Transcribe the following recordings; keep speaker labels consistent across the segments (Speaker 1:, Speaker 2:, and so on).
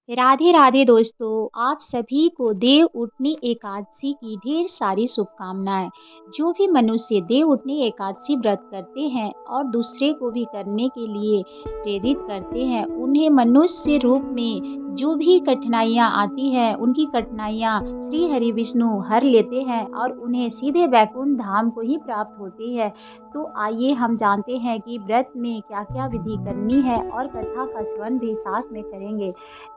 Speaker 1: राधे राधे दोस्तों, आप सभी को देव उठनी एकादशी की ढेर सारी शुभकामनाएं। जो भी मनुष्य देव उठनी एकादशी व्रत करते हैं और दूसरे को भी करने के लिए प्रेरित करते हैं, उन्हें मनुष्य रूप में जो भी कठिनाइयां आती हैं, उनकी कठिनाइयां श्री हरि विष्णु हर लेते हैं और उन्हें सीधे वैकुंठ धाम को ही प्राप्त होती है। तो आइए हम जानते हैं कि व्रत में क्या क्या विधि करनी है और कथा का श्रवण भी साथ में करेंगे।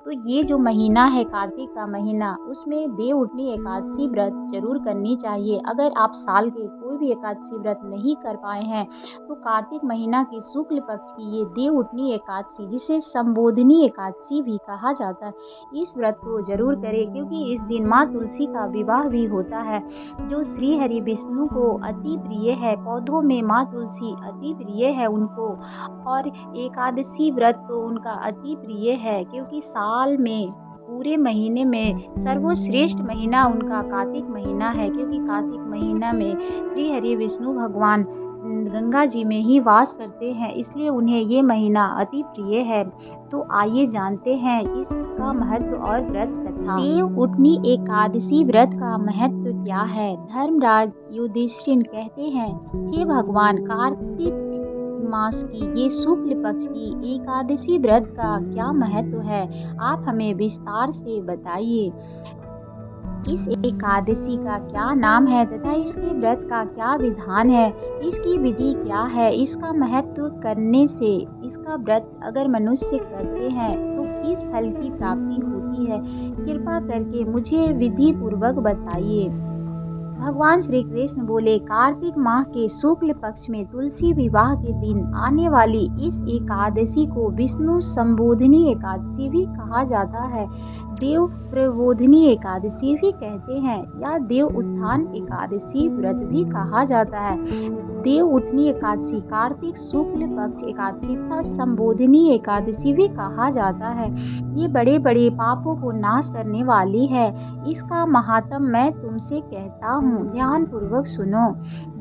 Speaker 1: तो ये जो महीना है कार्तिक का महीना, उसमें देव उठनी एकादशी व्रत जरूर करनी चाहिए। अगर आप साल के कोई भी एकादशी व्रत नहीं कर पाए हैं तो कार्तिक महीना की शुक्ल पक्ष की ये देव उठनी एकादशी, जिसे संबोधिनी एकादशी भी कहा जाता है, इस व्रत को जरूर करें, क्योंकि इस दिन माँ तुलसी का विवाह भी होता है, जो श्री हरि विष्णु को अति प्रिय है। पौधों में माँ तुलसी अति प्रिय है उनको, और एकादशी व्रत तो उनका अति प्रिय है, क्योंकि साल में पूरे महीने में सर्वश्रेष्ठ महीना उनका कार्तिक महीना है। क्योंकि कार्तिक महीना में श्री हरि विष्णु भगवान गंगा जी में ही वास करते हैं, इसलिए उन्हें ये महीना अति प्रिय है। तो आइए जानते हैं इसका महत्व और व्रत कथा। देव उठनी एकादशी व्रत का महत्व क्या है। धर्मराज युधिष्ठिर कहते हैं, हे भगवान, कार्तिक मास की ये शुक्ल पक्ष की एकादशी व्रत का क्या महत्व है, आप हमें विस्तार से बताइए। इस एकादशी का क्या नाम है तथा इसके व्रत का क्या विधान है, इसकी विधि क्या है, इसका महत्व करने से, इसका व्रत अगर मनुष्य करते हैं तो किस फल की प्राप्ति होती है, कृपा करके मुझे विधि पूर्वक बताइए। भगवान श्री कृष्ण बोले, कार्तिक माह के शुक्ल पक्ष में तुलसी विवाह के दिन आने वाली इस एकादशी को विष्णु संबोधिनी एकादशी भी कहा जाता है, देव प्रबोधिनी एकादशी भी कहते हैं, या देव उत्थान एकादशी व्रत भी कहा जाता है। देव उठनी एकादशी कार्तिक शुक्ल पक्ष एकादशी तथा संबोधिनी एकादशी भी कहा जाता है। ये बड़े बड़े पापों को नाश करने वाली है। इसका महात्म मैं तुमसे कहता हूँ, ध्यान पूर्वक सुनो।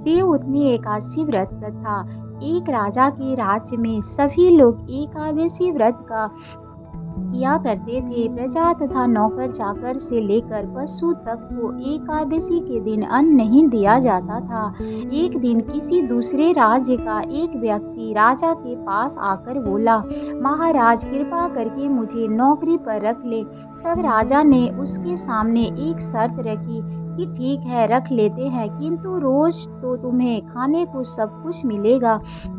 Speaker 1: देव उठनी एकादशी व्रत कथा। एक राजा के राज्य में सभी लोग एकादशी व्रत का किया करते थे। प्रजा तथा नौकर चाकर से लेकर पशु तक को एकादशी के दिन अन्न नहीं दिया जाता था। एक दिन किसी दूसरे राज्य का एक व्यक्ति राजा के पास आकर बोला, महाराज, कृपा करके मुझे नौकरी पर रख ले। तब राजा ने उसके सामने एक शर्त रखी कि ठीक है, रख लेते हैं, किंतु रोज तो तुम्हें खाने को सब कुछ मिलेगा,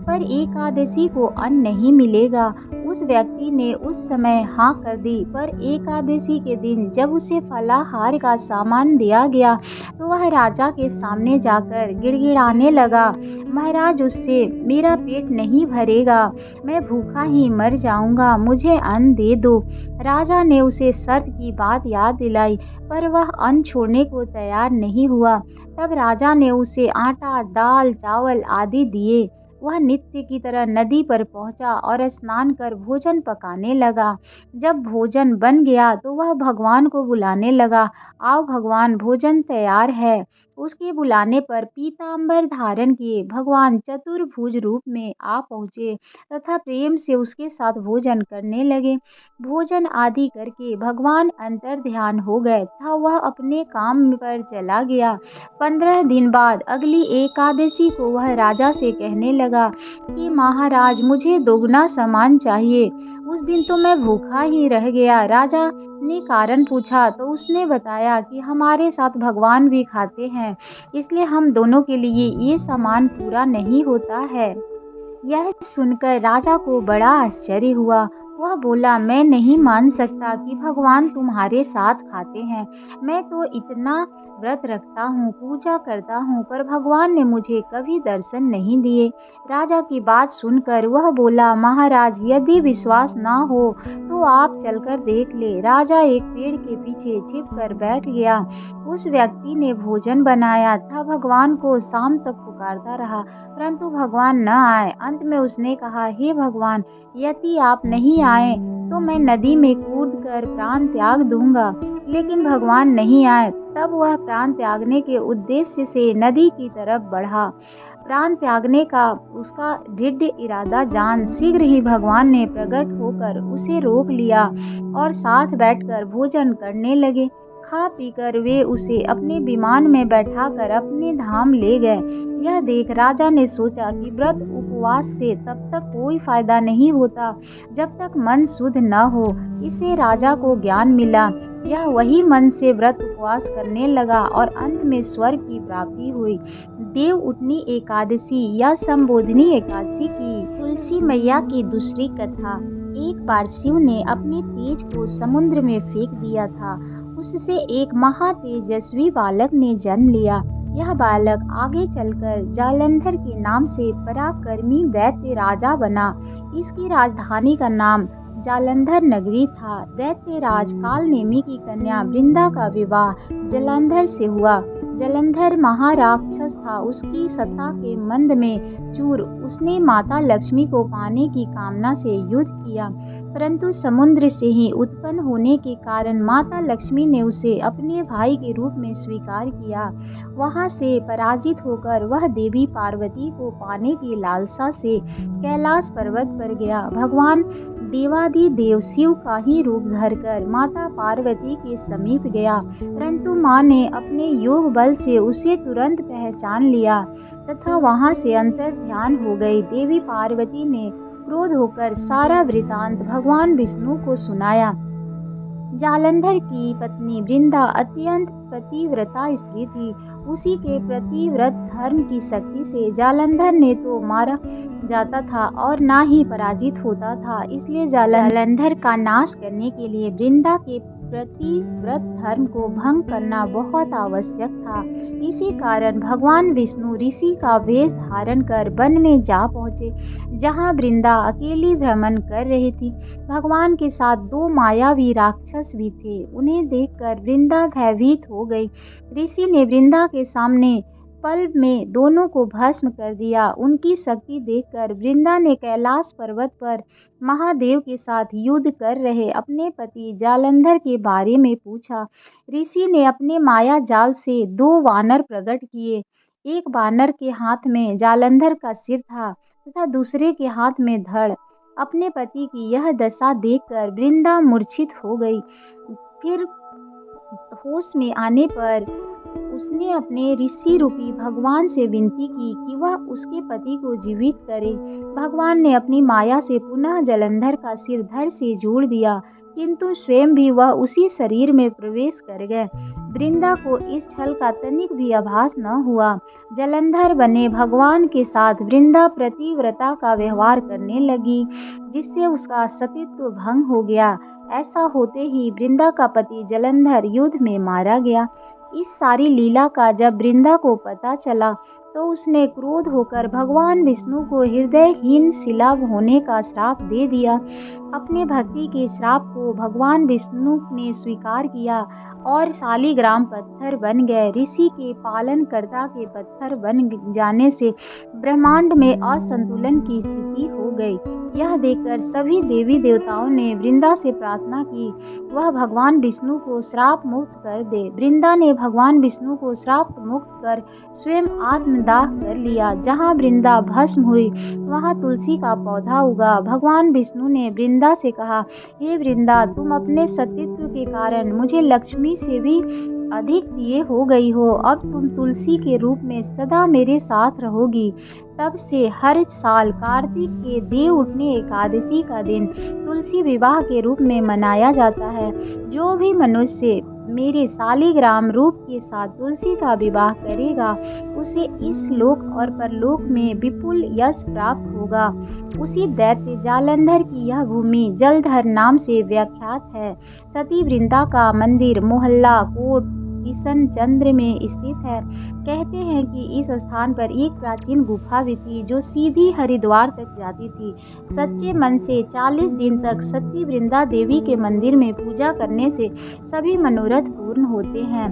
Speaker 1: पर एकादशी को अन्न नहीं मिलेगा। उस व्यक्ति ने उस समय हाँ कर दी, पर एकादशी के दिन जब उसे फलाहार का सामान दिया गया तो वह राजा के सामने जाकर गिड़गिड़ाने लगा, महाराज, उससे मेरा पेट नहीं भरेगा, मैं भूखा ही मर जाऊंगा, मुझे अन्न दे दो। राजा ने उसे शर्त की बात याद दिलाई, पर वह अन्न छोड़ने को तैयार नहीं हुआ। तब राजा ने उसे आटा, दाल, चावल आदि दिए। वह नित्य की तरह नदी पर पहुंचा और स्नान कर भोजन पकाने लगा। जब भोजन बन गया तो वह भगवान को बुलाने लगा, आओ भगवान, भोजन तैयार है। उसके बुलाने पर पीतांबर धारण किए भगवान चतुर्भुज रूप में आ पहुँचे तथा प्रेम से उसके साथ भोजन करने लगे। भोजन आदि करके भगवान अंतर ध्यान हो गए था, वह अपने काम पर चला गया। 15 दिन बाद अगली एकादशी को वह राजा से कहने लगा कि महाराज, मुझे दोगुना सामान चाहिए। उस दिन तो मैं भूखा ही रह गया। राजा ने कारण पूछा तो उसने बताया कि हमारे साथ भगवान भी खाते हैं, इसलिए हम दोनों के लिए ये सामान पूरा नहीं होता है। यह सुनकर राजा को बड़ा आश्चर्य हुआ। वह बोला, मैं नहीं मान सकता कि भगवान तुम्हारे साथ खाते हैं। मैं तो इतना व्रत रखता हूँ, पूजा करता हूँ, पर भगवान ने मुझे कभी दर्शन नहीं दिए। राजा की बात सुनकर वह बोला, महाराज, यदि विश्वास ना हो तो आप चलकर देख ले। राजा एक पेड़ के पीछे छिप कर बैठ गया। उस व्यक्ति ने भोजन बनाया था, भगवान को शाम तक पुकारता रहा, परंतु भगवान न आए। अंत में उसने कहा, हे भगवान, यदि आप नहीं आए तो मैं नदी में कूदकर प्राण त्याग दूंगा। लेकिन भगवान नहीं आए। तब वह प्राण त्यागने के उद्देश्य से नदी की तरफ बढ़ा। प्राण त्यागने का उसका दृढ़ इरादा जान शीघ्र ही भगवान ने प्रकट होकर उसे रोक लिया और साथ बैठकर भोजन करने लगे। खा पीकर वे उसे अपने विमान में बैठाकर अपने धाम ले गए। यह देख राजा ने सोचा कि व्रत उपवास से तब तक कोई फायदा नहीं होता जब तक मन शुद्ध न हो। इससे राजा को ज्ञान मिला। यह वही मन से व्रत उपवास करने लगा और अंत में स्वर्ग की प्राप्ति हुई। देव उठनी एकादशी या संबोधिनी एकादशी की तुलसी मैया की दूसरी कथा। एक बार शिव ने अपने तेज को समुद्र में फेंक दिया था। उससे एक महातेजस्वी बालक ने जन्म लिया। यह बालक आगे चलकर जालंधर के नाम से पराक्रमी दैत्य राजा बना। इसकी राजधानी का नाम जालंधर नगरी था। दैत्य राज कालनेमी की कन्या वृंदा का विवाह जालंधर से हुआ। जालंधर महाराक्षस था। उसकी सत्ता के मंद में चूर उसने माता लक्ष्मी को पाने की कामना से युद्ध किया, परंतु समुद्र से ही उत्पन्न होने के कारण माता लक्ष्मी ने उसे अपने भाई के रूप में स्वीकार किया। वहां से पराजित होकर वह देवी पार्वती को पाने की लालसा से कैलाश पर्वत पर गया। भगवान देवाधिदेव शिव का ही रूप धरकर माता पार्वती के समीप गया, परंतु मां ने अपने योग बल से उसे तुरंत पहचान लिया तथा वहां से अंतर ध्यान हो गई। देवी पार्वती ने क्रोध होकर सारा वृतांत भगवान विष्णु को सुनाया। जालंधर की पत्नी वृंदा अत्यंत पतिव्रता स्त्री थी। उसी के प्रतिव्रत धर्म की शक्ति से जालंधर ने तो मारा जाता था और ना ही पराजित होता था। इसलिए जालंधर का नाश करने के लिए वृंदा के प्रतिव्रत धर्म को भंग करना बहुत आवश्यक था। इसी कारण भगवान विष्णु ऋषि का वेश धारण कर वन में जा पहुँचे, जहाँ वृंदा अकेली भ्रमण कर रही थी। भगवान के साथ 2 मायावी राक्षस भी थे। उन्हें देखकर वृंदा भयभीत हो गई। ऋषि ने वृंदा के सामने पल में दोनों को भस्म कर दिया। उनकी शक्ति देखकर वृंदा ने कैलाश पर्वत पर महादेव के साथ युद्ध कर रहे अपने पति जालंधर के बारे में पूछा। ऋषि ने अपने माया जाल से 2 वानर प्रकट किए। एक वानर के हाथ में जालंधर का सिर था तथा दूसरे के हाथ में धड़। अपने पति की यह दशा देखकर वृंदा मूर्छित हो गई। फिर होश में आने पर उसने अपने ऋषि रूपी भगवान से विनती की कि वह उसके पति को जीवित करे। भगवान ने अपनी माया से पुनः जालंधर का सिर धड़ से जोड़ दिया, किंतु स्वयं भी वह उसी शरीर में प्रवेश कर गए। वृंदा को इस छल का तनिक भी आभास न हुआ। जालंधर बने भगवान के साथ वृंदा प्रतिव्रता का व्यवहार करने लगी, जिससे उसका सतीत्व भंग हो गया। ऐसा होते ही वृंदा का पति जालंधर युद्ध में मारा गया। इस सारी लीला का जब वृंदा को पता चला तो उसने क्रोध होकर भगवान विष्णु को हृदयहीन शिला होने का श्राप दे दिया। अपने भक्ति के श्राप को भगवान विष्णु ने स्वीकार किया और शालिग्राम पत्थर बन गए। ऋषि के पालनकर्ता के पत्थर बन जाने से ब्रह्मांड में असंतुलन की स्थिति हो गई। यह देखकर सभी देवी देवताओं ने वृंदा से प्रार्थना की वह भगवान विष्णु को श्राप मुक्त कर दे। वृंदा ने भगवान विष्णु को श्राप मुक्त कर स्वयं आत्मदाह कर लिया। जहाँ वृंदा भस्म हुई वहाँ तुलसी का पौधा उगा। भगवान विष्णु ने वृंदा से कहा, हे वृंदा, तुम अपने सतीत्व के कारण मुझे लक्ष्मी से भी अधिक प्रिय हो गई हो। अब तुम तुलसी के रूप में सदा मेरे साथ रहोगी। तब से हर साल कार्तिक के देव उठनी एकादशी का दिन तुलसी विवाह के रूप में मनाया जाता है। जो भी मनुष्य मेरे शालिग्राम रूप के साथ तुलसी का विवाह करेगा उसे इस लोक और परलोक में विपुल यश प्राप्त होगा। उसी दैत्य जालंधर की यह भूमि जलधर नाम से विख्यात है। सती वृंदा का मंदिर मोहल्ला कोट किशन चंद्र में स्थित है। कहते हैं कि इस स्थान पर एक प्राचीन गुफा भी थी जो सीधी हरिद्वार तक जाती थी। सच्चे मन से 40 दिन तक सती वृंदा देवी के मंदिर में पूजा करने से सभी मनोरथ पूर्ण होते हैं।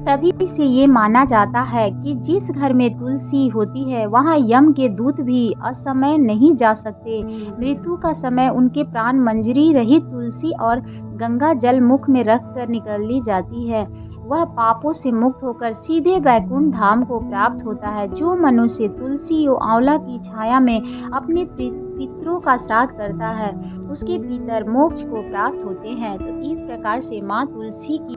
Speaker 1: तभी से ये माना जाता है कि जिस घर में तुलसी होती है वहाँ यम के दूत भी असमय नहीं जा सकते। मृत्यु का समय उनके प्राण मंजरी रहित तुलसी और गंगा जल मुख में रख कर निकाली जाती है। वह पापों से मुक्त होकर सीधे वैकुंठ धाम को प्राप्त होता है। जो मनुष्य तुलसी और आंवला की छाया में अपने पितरों का श्राद्ध करता है, उसके पितर मोक्ष को प्राप्त होते हैं। तो इस प्रकार से माँ तुलसी की